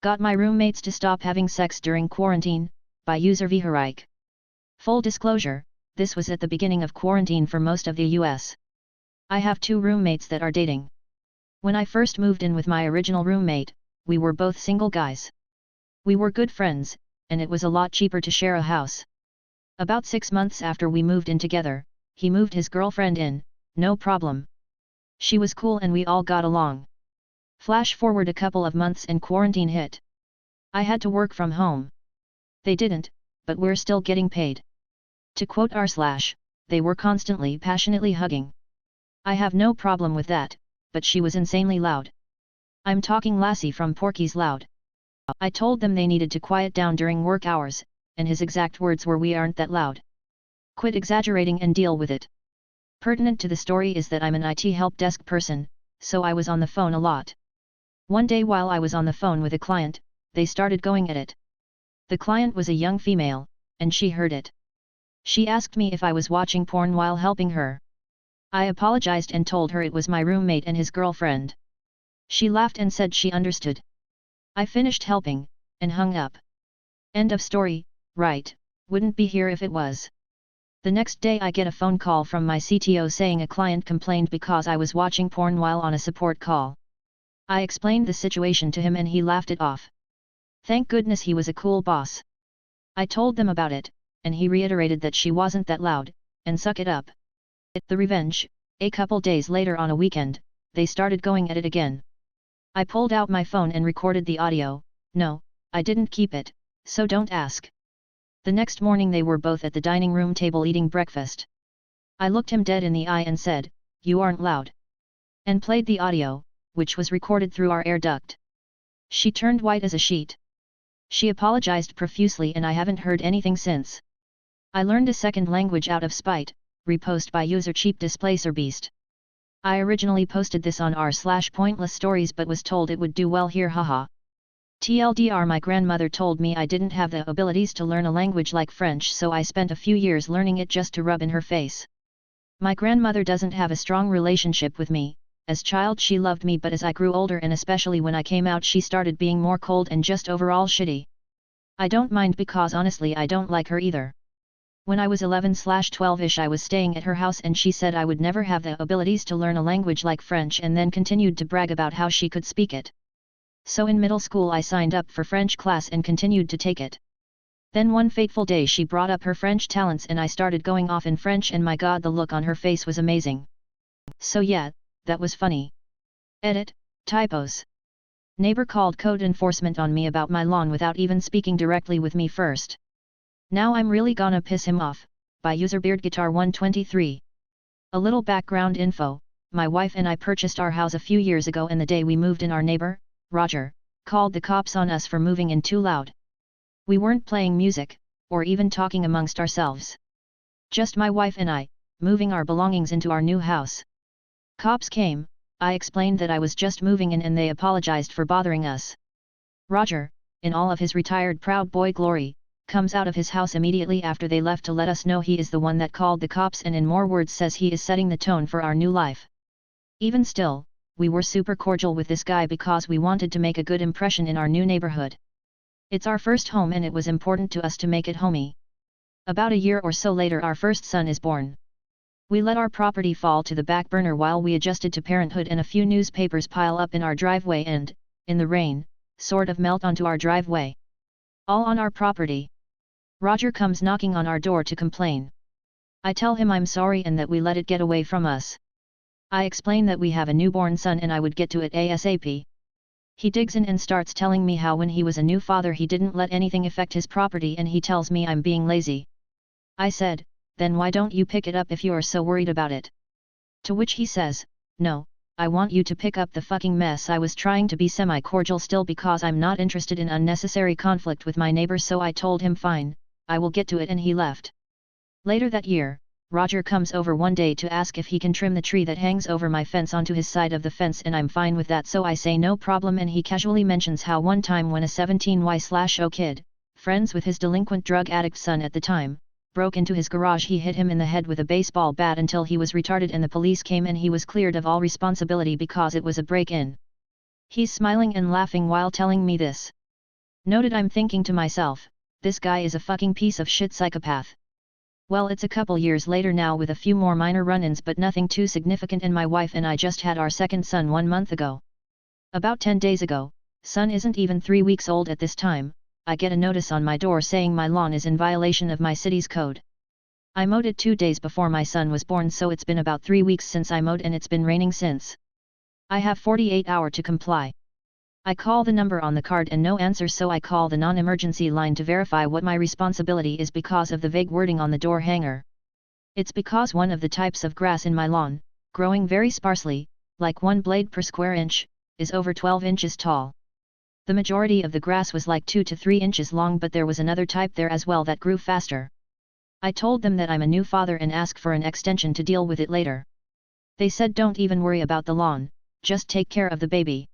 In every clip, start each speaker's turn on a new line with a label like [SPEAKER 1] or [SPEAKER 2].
[SPEAKER 1] Got my roommates to stop having sex during quarantine, by user Viharike. Full disclosure, this was at the beginning of quarantine for most of the US. I have 2 roommates that are dating. When I first moved in with my original roommate, we were both single guys. We were good friends, and it was a lot cheaper to share a house. About 6 months after we moved in together, he moved his girlfriend in, no problem. She was cool and we all got along. Flash forward a couple of months and quarantine hit. I had to work from home. They didn't, but we're still getting paid. To quote they were constantly passionately hugging. I have no problem with that, but she was insanely loud. I'm talking Lassie from Porky's Loud. I told them they needed to quiet down during work hours, and his exact words were, "We aren't that loud. Quit exaggerating and deal with it." Pertinent to the story is that I'm an IT help desk person, so I was on the phone a lot. One day while I was on the phone with a client, they started going at it. The client was a young female, and she heard it. She asked me if I was watching porn while helping her. I apologized and told her it was my roommate and his girlfriend. She laughed and said she understood. I finished helping, and hung up. End of story, right, wouldn't be here if it was. The next day I get a phone call from my CTO saying a client complained because I was watching porn while on a support call. I explained the situation to him and he laughed it off. Thank goodness he was a cool boss. I told them about it, and he reiterated that she wasn't that loud, and suck it up. The revenge, a couple days later on a weekend, they started going at it again. I pulled out my phone and recorded the audio. No, I didn't keep it, so don't ask. The next morning they were both at the dining room table eating breakfast. I looked him dead in the eye and said, "You aren't loud." And played the audio, which was recorded through our air duct. She turned white as a sheet. She apologized profusely and I haven't heard anything since. I learned a second language out of spite, repost by user Cheap Displacer Beast. I originally posted this on r/pointless stories but was told it would do well here, haha. TLDR, my grandmother told me I didn't have the abilities to learn a language like French, so I spent a few years learning it just to rub in her face. My grandmother doesn't have a strong relationship with me. As child she loved me, but as I grew older and especially when I came out she started being more cold and just overall shitty. I don't mind because honestly I don't like her either. When I was 11/12ish I was staying at her house and she said I would never have the abilities to learn a language like French and then continued to brag about how she could speak it. So in middle school I signed up for French class and continued to take it. Then one fateful day she brought up her French talents and I started going off in French and my god, the look on her face was amazing. So yeah, that was funny. Edit, typos. Neighbor called code enforcement on me about my lawn without even speaking directly with me first. Now I'm really gonna piss him off, by user BeardGuitar123. A little background info, my wife and I purchased our house a few years ago and the day we moved in our neighbor, Roger, called the cops on us for moving in too loud. We weren't playing music, or even talking amongst ourselves. Just my wife and I, moving our belongings into our new house. Cops came, I explained that I was just moving in and they apologized for bothering us. Roger, in all of his retired proud boy glory, comes out of his house immediately after they left to let us know he is the one that called the cops and in more words says he is setting the tone for our new life. Even still, we were super cordial with this guy because we wanted to make a good impression in our new neighborhood. It's our first home and it was important to us to make it homey. About a year or so later our first son is born. We let our property fall to the back burner while we adjusted to parenthood and a few newspapers pile up in our driveway and, in the rain, sort of melt onto our driveway. All on our property. Roger comes knocking on our door to complain. I tell him I'm sorry and that we let it get away from us. I explain that we have a newborn son and I would get to it ASAP. He digs in and starts telling me how when he was a new father he didn't let anything affect his property and he tells me I'm being lazy. I said, then why don't you pick it up if you are so worried about it? To which he says, no, I want you to pick up the fucking mess. I was trying to be semi-cordial still because I'm not interested in unnecessary conflict with my neighbor, so I told him fine, I will get to it, and he left. Later that year, Roger comes over one day to ask if he can trim the tree that hangs over my fence onto his side of the fence and I'm fine with that, so I say no problem, and he casually mentions how one time when a 17Y/0 kid, friends with his delinquent drug addict son at the time, broke into his garage, he hit him in the head with a baseball bat until he was retarded and the police came and he was cleared of all responsibility because it was a break-in. He's smiling and laughing while telling me this. Noted. I'm thinking to myself, this guy is a fucking piece of shit psychopath. Well, it's a couple years later now with a few more minor run-ins but nothing too significant, and my wife and I just had our second son 1 month ago. About 10 days ago, son isn't even 3 weeks old at this time, I get a notice on my door saying my lawn is in violation of my city's code. I mowed it 2 days before my son was born, so it's been about 3 weeks since I mowed and it's been raining since. I have 48 hours to comply. I call the number on the card and no answer, so I call the non-emergency line to verify what my responsibility is because of the vague wording on the door hanger. It's because one of the types of grass in my lawn, growing very sparsely, like 1 blade per square inch, is over 12 inches tall. The majority of the grass was like 2 to 3 inches long, but there was another type there as well that grew faster. I told them that I'm a new father and asked for an extension to deal with it later. They said don't even worry about the lawn, just take care of the baby.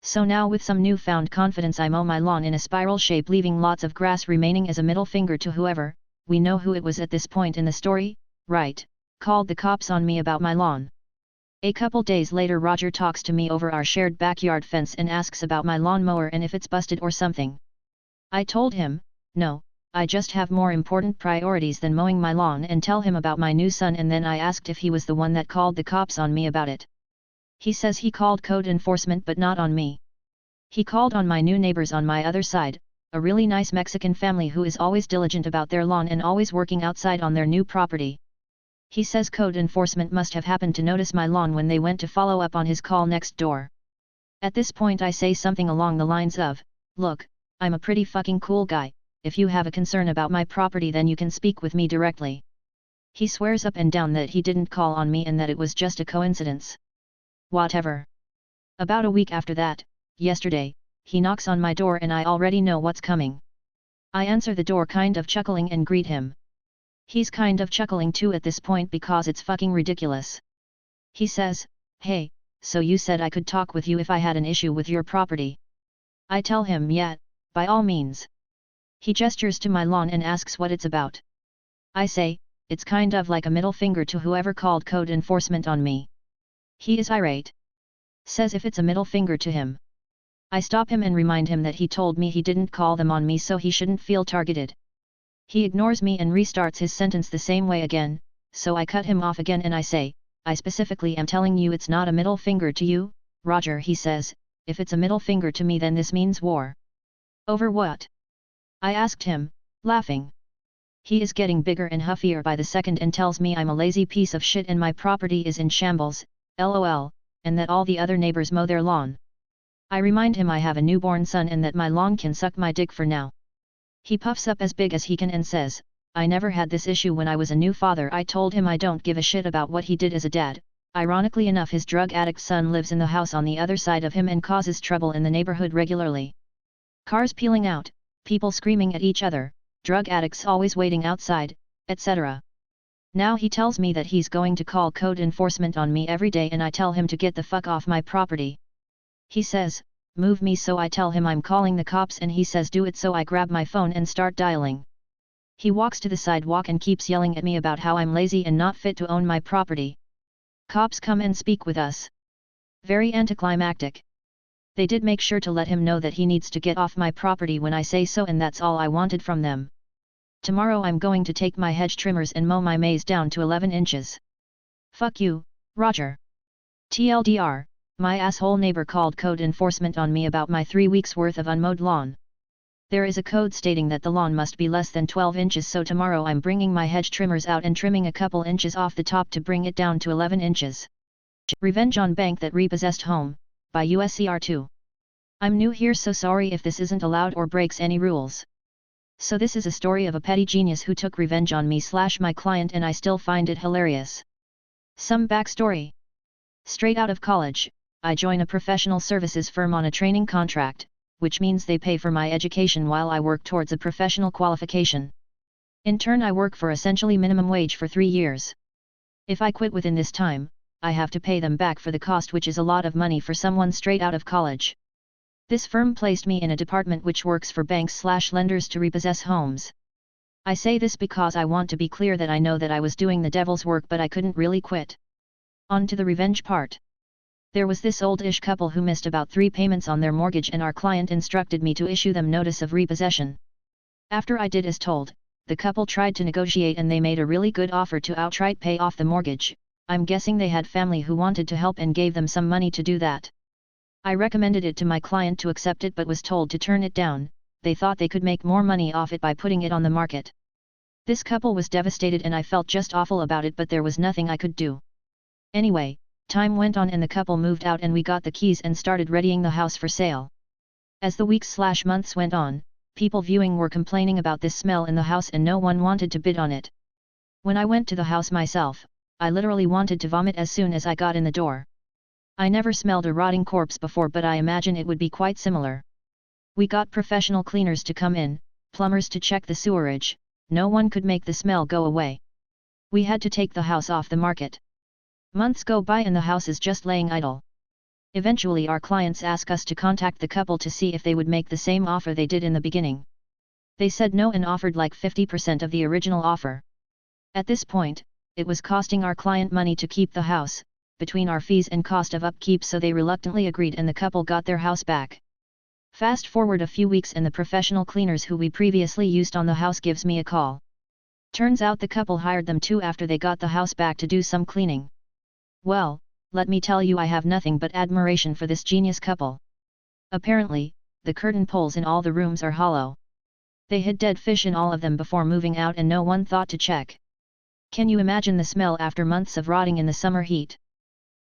[SPEAKER 1] So now with some newfound confidence I mow my lawn in a spiral shape, leaving lots of grass remaining as a middle finger to whoever, we know who it was at this point in the story, right, called the cops on me about my lawn. A couple days later Roger talks to me over our shared backyard fence and asks about my lawnmower and if it's busted or something. I told him, no, I just have more important priorities than mowing my lawn, and tell him about my new son, and then I asked if he was the one that called the cops on me about it. He says he called code enforcement but not on me. He called on my new neighbors on my other side, a really nice Mexican family who is always diligent about their lawn and always working outside on their new property. He says code enforcement must have happened to notice my lawn when they went to follow up on his call next door. At this point I say something along the lines of, look, I'm a pretty fucking cool guy, if you have a concern about my property then you can speak with me directly. He swears up and down that he didn't call on me and that it was just a coincidence. Whatever. About a week after that, yesterday, he knocks on my door and I already know what's coming. I answer the door kind of chuckling and greet him. He's kind of chuckling too at this point because it's fucking ridiculous. He says, hey, so you said I could talk with you if I had an issue with your property. I tell him yeah, by all means. He gestures to my lawn and asks what it's about. I say, it's kind of like a middle finger to whoever called code enforcement on me. He is irate. Says if it's a middle finger to him. I stop him and remind him that he told me he didn't call them on me, so he shouldn't feel targeted. He ignores me and restarts his sentence the same way again, so I cut him off again and I say, I specifically am telling you it's not a middle finger to you, Roger. He says, if it's a middle finger to me then this means war. Over what? I asked him, laughing. He is getting bigger and huffier by the second and tells me I'm a lazy piece of shit and my property is in shambles, lol, and that all the other neighbors mow their lawn. I remind him I have a newborn son and that my lawn can suck my dick for now. He puffs up as big as he can and says, I never had this issue when I was a new father. I told him I don't give a shit about what he did as a dad. Ironically enough, his drug addict son lives in the house on the other side of him and causes trouble in the neighborhood regularly. Cars peeling out, people screaming at each other, drug addicts always waiting outside, etc. Now he tells me that he's going to call code enforcement on me every day and I tell him to get the fuck off my property. He says, move me, so I tell him I'm calling the cops and he says do it, so I grab my phone and start dialing. He walks to the sidewalk and keeps yelling at me about how I'm lazy and not fit to own my property. Cops come and speak with us. Very anticlimactic. They did make sure to let him know that he needs to get off my property when I say so, and that's all I wanted from them. Tomorrow I'm going to take my hedge trimmers and mow my maize down to 11 inches. Fuck you, Roger. TLDR, my asshole neighbor called code enforcement on me about my 3 weeks worth of unmowed lawn. There is a code stating that the lawn must be less than 12 inches, so tomorrow I'm bringing my hedge trimmers out and trimming a couple inches off the top to bring it down to 11 inches. Revenge on Bank That Repossessed Home, by USCR 2. I'm new here, so sorry if this isn't allowed or breaks any rules. So this is a story of a petty genius who took revenge on me / my client, and I still find it hilarious. Some backstory. Straight out of college, I join a professional services firm on a training contract, which means they pay for my education while I work towards a professional qualification. In turn, I work for essentially minimum wage for 3 years. If I quit within this time, I have to pay them back for the cost, which is a lot of money for someone straight out of college. This firm placed me in a department which works for banks / lenders to repossess homes. I say this because I want to be clear that I know that I was doing the devil's work, but I couldn't really quit. On to the revenge part. There was this old-ish couple who missed about 3 payments on their mortgage and our client instructed me to issue them notice of repossession. After I did as told, the couple tried to negotiate and they made a really good offer to outright pay off the mortgage. I'm guessing they had family who wanted to help and gave them some money to do that. I recommended it to my client to accept it but was told to turn it down. They thought they could make more money off it by putting it on the market. This couple was devastated and I felt just awful about it, but there was nothing I could do. Anyway, time went on and the couple moved out and we got the keys and started readying the house for sale. As the weeks/months went on, people viewing were complaining about this smell in the house and no one wanted to bid on it. When I went to the house myself, I literally wanted to vomit as soon as I got in the door. I never smelled a rotting corpse before, but I imagine it would be quite similar. We got professional cleaners to come in, plumbers to check the sewerage. No one could make the smell go away. We had to take the house off the market. Months go by and the house is just laying idle. Eventually our clients ask us to contact the couple to see if they would make the same offer they did in the beginning. They said no and offered like 50% of the original offer. At this point, it was costing our client money to keep the house, between our fees and cost of upkeep, so they reluctantly agreed and the couple got their house back. Fast forward a few weeks and the professional cleaners who we previously used on the house gives me a call. Turns out the couple hired them too after they got the house back to do some cleaning. Well, let me tell you, I have nothing but admiration for this genius couple. Apparently, the curtain poles in all the rooms are hollow. They hid dead fish in all of them before moving out and no one thought to check. Can you imagine the smell after months of rotting in the summer heat?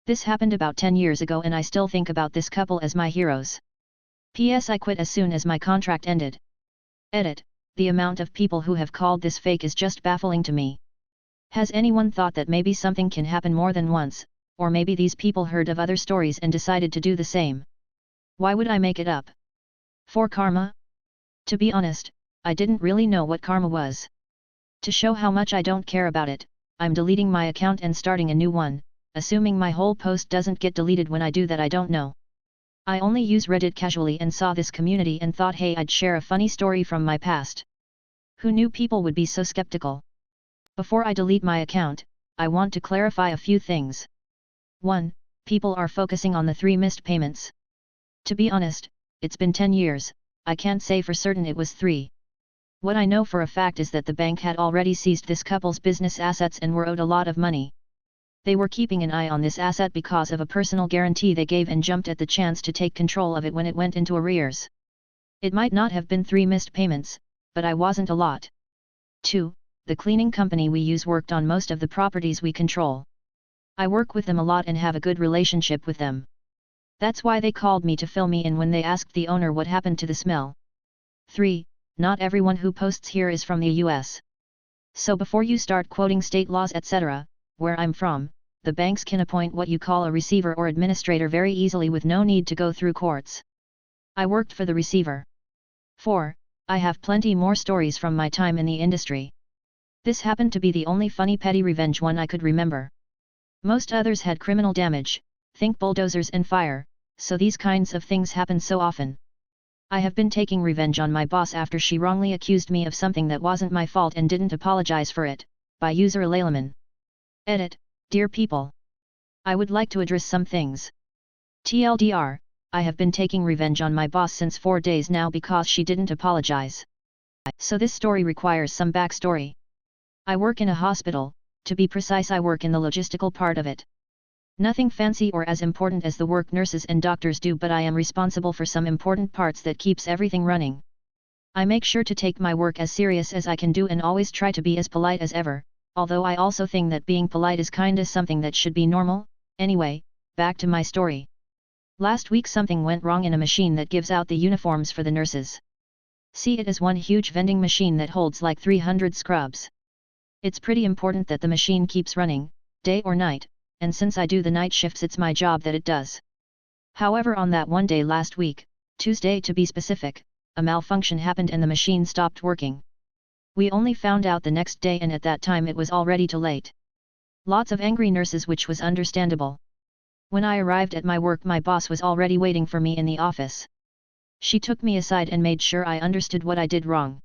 [SPEAKER 1] This happened about 10 years ago and I still think about this couple as my heroes. P.S. I quit as soon as my contract ended. Edit. The amount of people who have called this fake is just baffling to me. Has anyone thought that maybe something can happen more than once, or maybe these people heard of other stories and decided to do the same? Why would I make it up? For karma? To be honest, I didn't really know what karma was. To show how much I don't care about it, I'm deleting my account and starting a new one, assuming my whole post doesn't get deleted. When I do that, I don't know. I only use Reddit casually and saw this community and thought, hey, I'd share a funny story from my past. Who knew people would be so skeptical? Before I delete my account, I want to clarify a few things. 1. People are focusing on the 3 missed payments. To be honest, it's been 10 years, I can't say for certain it was 3. What I know for a fact is that the bank had already seized this couple's business assets and were owed a lot of money. They were keeping an eye on this asset because of a personal guarantee they gave and jumped at the chance to take control of it when it went into arrears. It might not have been 3 missed payments, but I wasn't a lot. 2. The cleaning company we use worked on most of the properties we control. I work with them a lot and have a good relationship with them. That's why they called me to fill me in when they asked the owner what happened to the smell. 3. Not everyone who posts here is from the US. So before you start quoting state laws etc., where I'm from, the banks can appoint what you call a receiver or administrator very easily with no need to go through courts. I worked for the receiver. 4. I have plenty more stories from my time in the industry. This happened to be the only funny petty revenge one I could remember. Most others had criminal damage, think bulldozers and fire, so these kinds of things happen so often. I have been taking revenge on my boss after she wrongly accused me of something that wasn't my fault and didn't apologize for it, by user Laylaman. Edit. Dear people, I would like to address some things. TLDR, I have been taking revenge on my boss since 4 days now because she didn't apologize. So this story requires some backstory. I work in a hospital, to be precise I work in the logistical part of it. Nothing fancy or as important as the work nurses and doctors do, but I am responsible for some important parts that keeps everything running. I make sure to take my work as serious as I can do and always try to be as polite as ever, although I also think that being polite is kinda something that should be normal. Anyway, back to my story. Last week something went wrong in a machine that gives out the uniforms for the nurses. See it as one huge vending machine that holds like 300 scrubs. It's pretty important that the machine keeps running, day or night, and since I do the night shifts it's my job that it does. However, on that one day last week, Tuesday to be specific, a malfunction happened and the machine stopped working. We only found out the next day and at that time it was already too late. Lots of angry nurses, which was understandable. When I arrived at my work my boss was already waiting for me in the office. She took me aside and made sure I understood what I did wrong.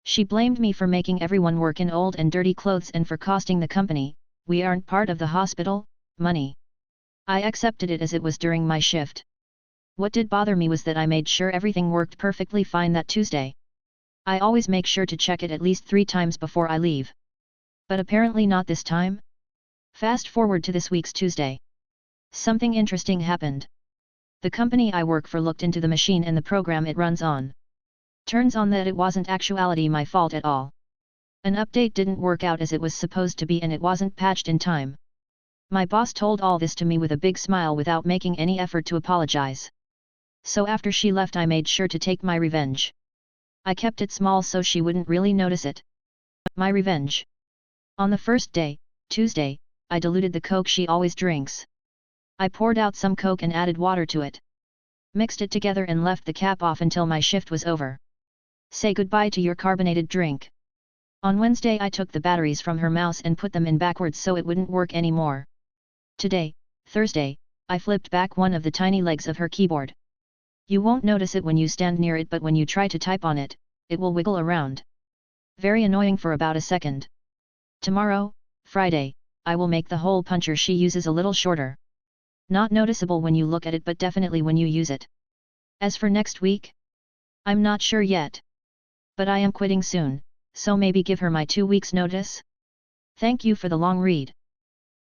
[SPEAKER 1] She blamed me for making everyone work in old and dirty clothes and for costing the company, we aren't part of the hospital, money. I accepted it as it was during my shift. What did bother me was that I made sure everything worked perfectly fine that Tuesday. I always make sure to check it at least 3 times before I leave. But apparently not this time. Fast forward to this week's Tuesday. Something interesting happened. The company I work for looked into the machine and the program it runs on. Turns on that it wasn't actually my fault at all. An update didn't work out as it was supposed to be and it wasn't patched in time. My boss told all this to me with a big smile without making any effort to apologize. So after she left I made sure to take my revenge. I kept it small so she wouldn't really notice it. My revenge. On the first day, Tuesday, I diluted the Coke she always drinks. I poured out some Coke and added water to it. Mixed it together and left the cap off until my shift was over. Say goodbye to your carbonated drink. On Wednesday I took the batteries from her mouse and put them in backwards so it wouldn't work anymore. Today, Thursday, I flipped back one of the tiny legs of her keyboard. You won't notice it when you stand near it, but when you try to type on it, it will wiggle around. Very annoying for about a second. Tomorrow, Friday, I will make the hole puncher she uses a little shorter. Not noticeable when you look at it, but definitely when you use it. As for next week, I'm not sure yet. But I am quitting soon, so maybe give her my 2 weeks notice? Thank you for the long read.